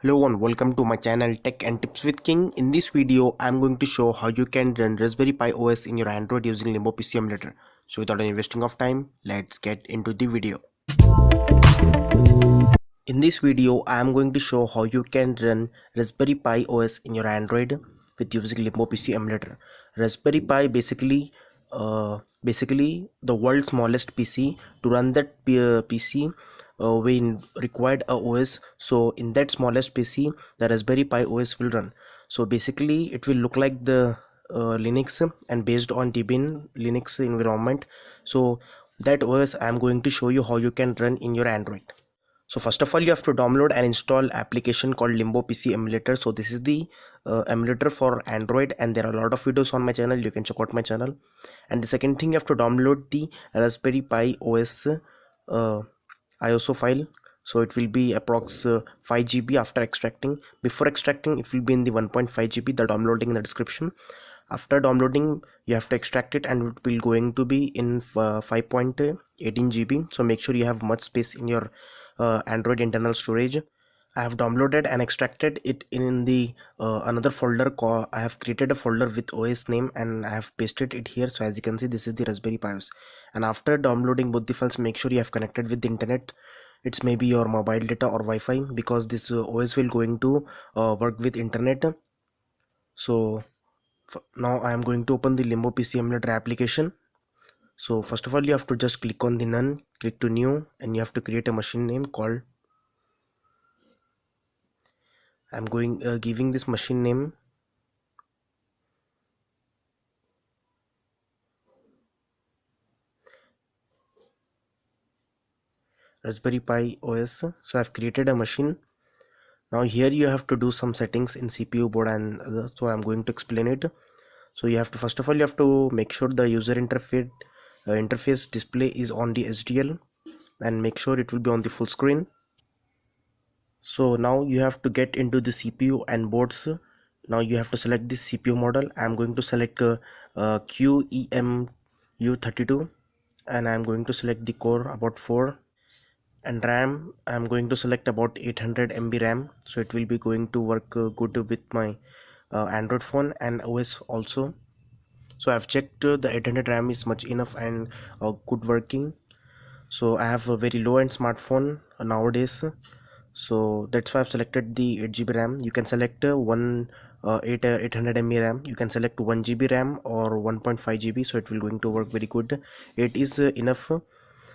Hello and welcome to my channel Tech and Tips with King. In this video, I'm going to show how you can run Raspberry Pi OS in your Android using Limbo PC emulator. So without any wasting of time, let's get into the video. In this video, I'm going to show how you can run Raspberry Pi OS in your Android with using Limbo PC emulator. Raspberry Pi basically the world's smallest PC. To run that PC, we required a OS. So in that smallest PC, the Raspberry Pi OS will run. So basically, it will look like the Linux and based on Debian Linux environment. So that OS I'm going to show you how you can run in your Android. So first of all, you have to download and install application called Limbo PC emulator. So this is the emulator for Android, and there are a lot of videos on my channel. You can check out my channel. And the second thing, you have to download the Raspberry Pi OS ISO file. So it will be approx 5 GB after extracting. Before extracting, it will be in the 1.5 GB. The downloading in the description. After downloading, you have to extract it, and it will going to be in 5.18 GB. So make sure you have much space in your Android internal storage. I have downloaded and extracted it in the another folder called, I have created a folder with OS name and I have pasted it here. So as you can see, this is the Raspberry Pi OS. And after downloading both the files, make sure you have connected with the internet. It's maybe your mobile data or Wi-Fi, because this OS will going to work with internet. So now I am going to open the Limbo PC emulator application. So first of all, you have to just click on the none, click to new, and you have to create a machine name called, I'm going giving this machine name Raspberry Pi OS. So I've created a machine. Now here you have to do some settings in CPU board and so I'm going to explain it. So you have to, first of all, you have to make sure the user interface display is on the HDL, and make sure it will be on the full screen. So now you have to get into the CPU and boards. Now you have to select this CPU model. I'm going to select QEMU32, and I'm going to select the core about 4, and RAM I'm going to select about 800 MB RAM. So it will be going to work good with my Android phone and OS also. So I've checked the 800 RAM is much enough and good working. So I have a very low end smartphone nowadays, so that's why I've selected the 8 GB RAM. You can select 800 MB RAM. You can select 1 GB RAM or 1.5 GB, so it will going to work very good. 8 is enough.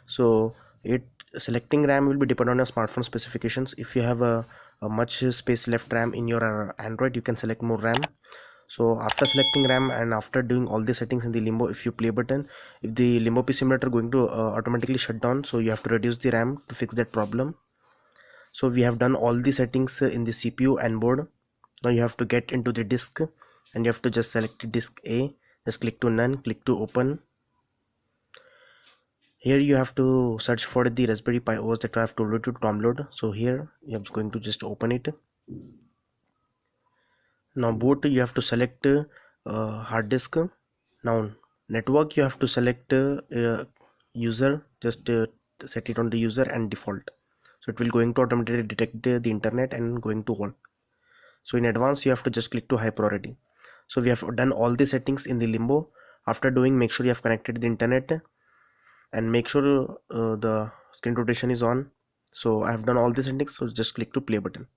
So it selecting RAM will be depend on your smartphone specifications. If you have a much space left RAM in your Android, you can select more RAM. So after selecting RAM and after doing all the settings in the Limbo, if you play button, if the Limbo PC emulator going to automatically shut down, so you have to reduce the RAM to fix that problem. So we have done all the settings in the CPU and board. Now you have to get into the disk, and you have to just select disk A, just click to none, click to open. Here you have to search for the Raspberry Pi OS that I have told you to download. So here you're going to just open it. Now boot, you have to select hard disk. Now network, you have to select user, just set it on the user and default. So it will going to automatically detect the internet and going to work. So in advance, you have to just click to high priority. So we have done all the settings in the Limbo. After doing, make sure you have connected the internet and make sure the screen rotation is on. So I have done all the settings, so just click to play button.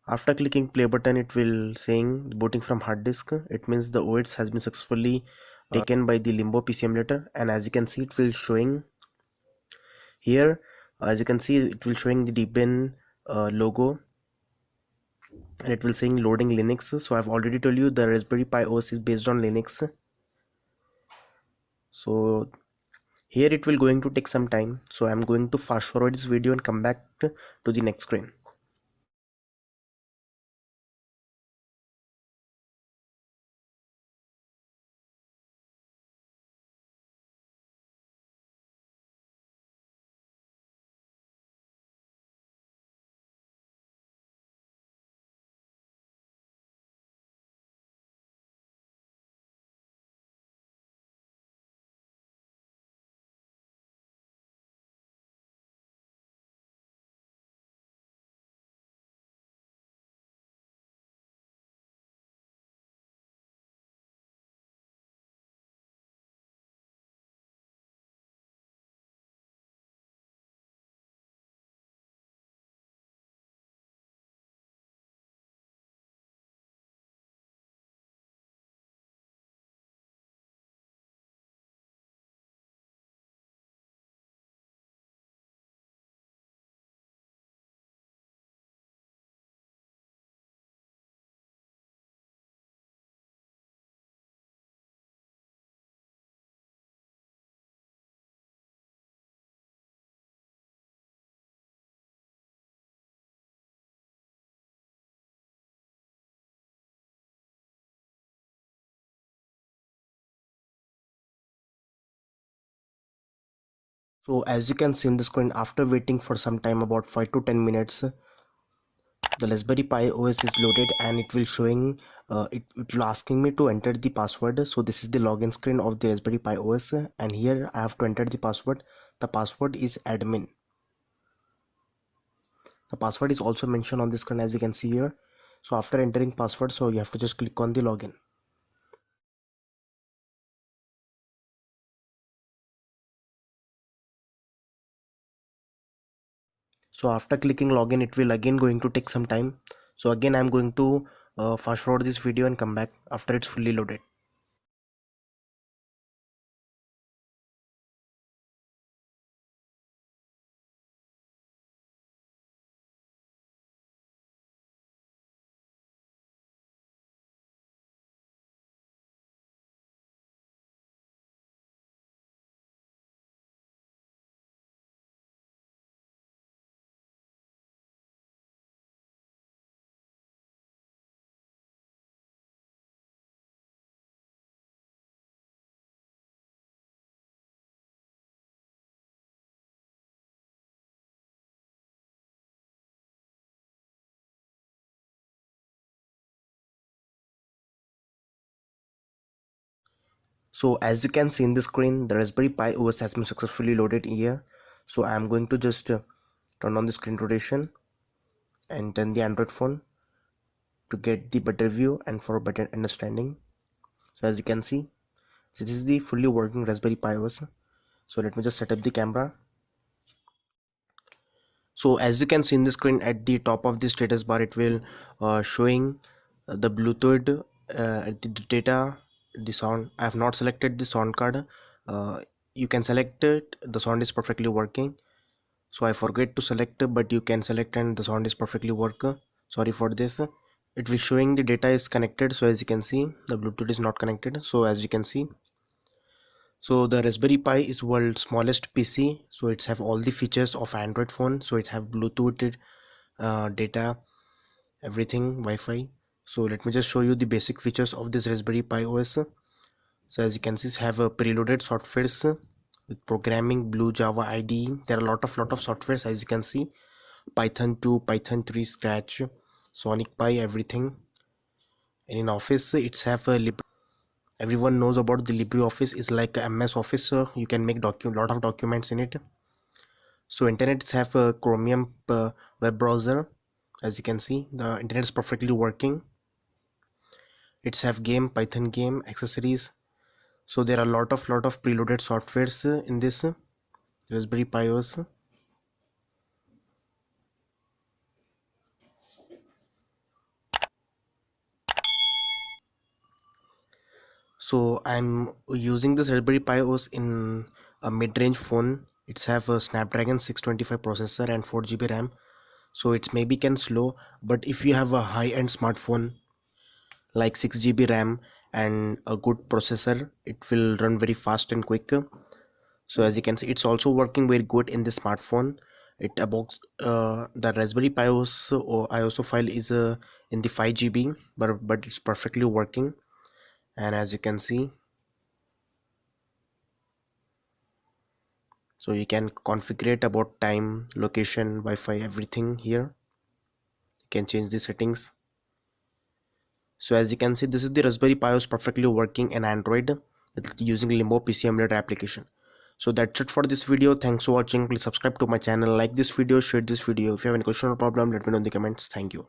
After clicking play button, it will saying booting from hard disk. It means the OS has been successfully taken by the Limbo PC emulator, and as you can see, it will showing here. As you can see, it will showing the Debian logo, and it will saying loading Linux. So I've already told you the Raspberry Pi OS is based on Linux. So here it will going to take some time, so I'm going to fast forward this video and come back to the next screen. So as you can see in the screen, after waiting for some time, about 5 to 10 minutes, the Raspberry Pi OS is loaded and it will showing it will asking me to enter the password. So this is the login screen of the Raspberry Pi OS, and here I have to enter the password. The password is admin. The password is also mentioned on the screen as we can see here. So after entering password, so you have to just click on the login. So after clicking login, it will again going to take some time. So again I'm going to fast forward this video and come back after it's fully loaded. So as you can see in the screen, the Raspberry Pi OS has been successfully loaded here. So I'm going to just turn on the screen rotation and turn the Android phone to get the better view and for better understanding. So as you can see, this is the fully working Raspberry Pi OS. So let me just set up the camera. So as you can see in the screen, at the top of the status bar, it will showing the Bluetooth, the data, the sound. I have not selected the sound card. You can select it. The sound is perfectly working. So I forget to select, but you can select and the sound is perfectly work. Sorry for this. It will showing the data is connected. So as you can see, the Bluetooth is not connected. So as you can see, so the Raspberry Pi is world's smallest PC. So it's have all the features of Android phone. So it have Bluetooth, data, everything, Wi-Fi. So let me just show you the basic features of this Raspberry Pi OS. So as you can see, have a preloaded softwares with programming, Blue Java IDE. There are a lot of softwares as you can see. Python 2, Python 3, Scratch, Sonic Pi, everything. And in Office, it's have a everyone knows about the LibreOffice is like a MS Office. So you can make lot of documents in it. So internet have a Chromium web browser. As you can see, the internet is perfectly working. It's have game, Python game, accessories. So there are lot of preloaded softwares in this Raspberry Pi OS. So I'm using this Raspberry Pi OS in a mid-range phone. It's have a Snapdragon 625 processor and 4 GB RAM. So it's maybe can slow, but if you have a high-end smartphone like 6 GB RAM and a good processor, it will run very fast and quick. So as you can see, it's also working very good in the smartphone. It about the Raspberry Pi OS or ISO file is in the 5 GB, but it's perfectly working. And as you can see, so you can configure about time, location, Wi-Fi, everything here. You can change the settings. So as you can see, this is the Raspberry Pi OS perfectly working in Android with using Limbo PC emulator application. So that's it for this video. Thanks for watching. Please subscribe to my channel, like this video, share this video. If you have any question or problem, let me know in the comments. Thank you.